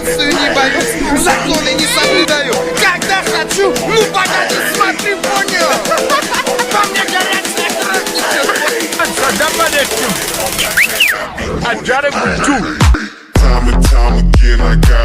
конкуренцию не боюсь, законы не соблюдаю. Когда хочу, ну погоди, смотри, понял. По мне горячая кровь течет. I got it with you. Time and time again, I got